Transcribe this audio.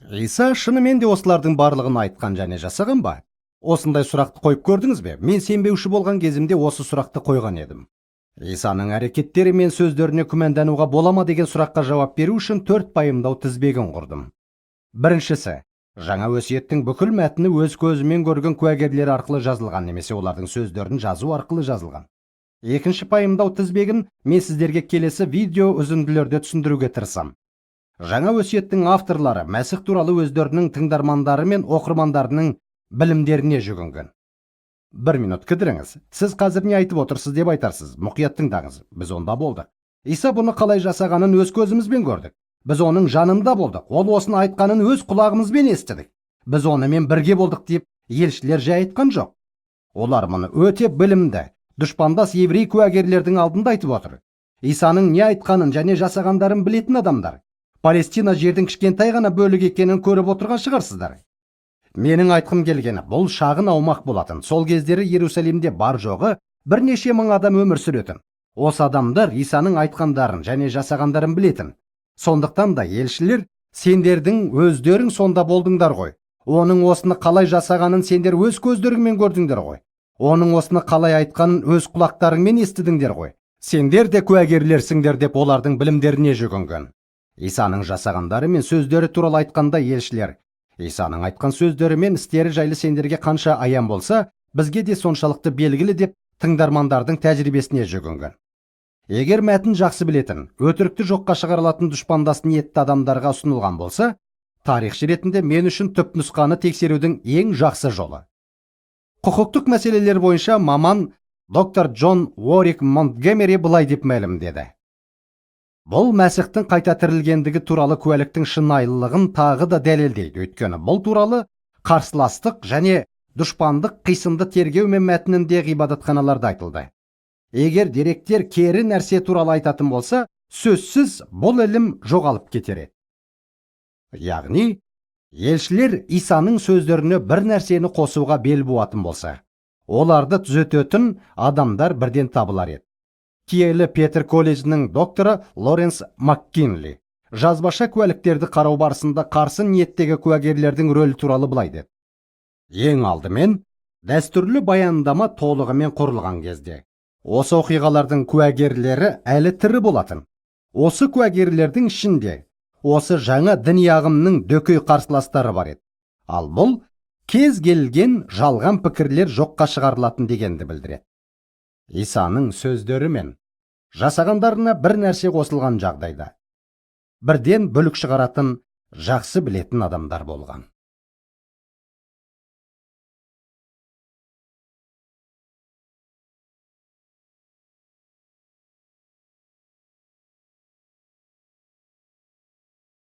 Иса шынымен де осылардың барлығын айтқан және жасаған ба? Осындай сұрақты қойып көрдіңіз бе? Мен сенбеуші болған кезімде осы сұрақты қойған едім. Исаның әрекеттері мен сөздеріне күмәндануға бола ма деген сұраққа жауап беру үшін 4 пайымдау тізбегін құрдым. Біріншісі, жаңа өсиеттің бүкіл мәтіні өз көзімен көрген куәгерлер арқылы жазылған, немесе олардың сөздерін жазу арқылы жазылған. Екінші пайымдау тізбегін мен сіздерге келесі видео үзінділерде түсіндіруге тырысам. Жаңа өсиеттің авторлары Мәсіх туралы өздерінің тыңдармандары мен оқырмандарының білімдеріне жүгінген. 1 минут кідіріңіз. Сіз қазір не айтып отырсыз деп айтарсыз. Мұқият тыңдаңыз. Біз онда болдық. Иса бұны қалай жасағанын өз көзімізбен көрдік. Біз оның жанында болдық. Ол осыны айтқанын өз құлағымызбен естідік. Біз онымен бірге болдық деп елшілер жай айтқан жоқ. Олар мұны өте білімді, дұшпандас еврей куәгерлердің алдында айтып отыр. Исаның не айтқанын және жасағандарын білетін адамдар. Палестина жердің кішкентай ғана бөлік екенін көріп отырған шығарсыздар. Менің айтқым келгені, бұл шағын аумақ болатын. Сол кездері Иерусалимде бар жоғы бірнеше мың адам өмір сүретін. Осы адамдар Исаның айтқандарын және жасағандарын білетін. Сондықтан да елшілер, сендердің өздерің сонда болдыңдар ғой. Оның осыны қалай жасағанын сендер өз көздеріңмен көрдіңдер ғой. Оның осыны қалай айтқанын өз құлақтарыңмен естідіңдер ғой. Сендер де куәгерлерсіңдер деп олардың білімдеріне жүгінген. Исаның жасағандары мен сөздері туралы айтқанда елшілер, Исаның айтқан сөздері мен істері жайлы сендерге қанша аян болса, бізге де соншалықты белгілі деп тыңдармандардың тәжірибесіне жүгінген. Егер мәтін жақсы білетін, өтірікті жоққа шығарылатын дұшпандас ниетті адамдарға ұсынылған болса, тарихшы ретінде мен үшін түпнұсқаны тексерудің ең жақсы жолы. Құқықтық мәселелер бойынша маман доктор Джон Уорик Монтгомери былай деп мәлімдеді. Бұл Мәсіхтің қайта тірілгендігі туралы куәліктің шынайылығын тағы да дәлелдейді. Өйткені бұл туралы қарсыластық және дұшпандық қисынды тергеу мен мәтінінде ғибадатханаларда айтылды. Егер деректер кері нәрсе туралы айтатын болса, сөзсіз бұл ілім жоғалып кетер еді. Яғни, елшілер Исаның сөздеріне бір нәрсені қосуға бел буатын болса, оларды түзететін адамдар бірден табылар еді. Киелі Петр колледжінің докторы Лоренс Маккинли жазбаша куәліктерді қарау барысында қарсы ниеттегі куәгерлердің рөлі туралы былай деді. Ең алдымен, дәстүрлі баяндама толығымен құрылған кезде, осы оқиғалардың куәгерлері әлі тірі болатын. Осы куәгерлердің ішінде осы жаңа діни ағымның дөкей қарсыластары бар еді. Ал бұл кез келген жалған пікірлер жоққа шығарылатын дегенді білдіреді. Исаның сөздері мен жасағандарына бір нәрсе қосылған жағдайда, бірден бүлік шығаратын жақсы білетін адамдар болған.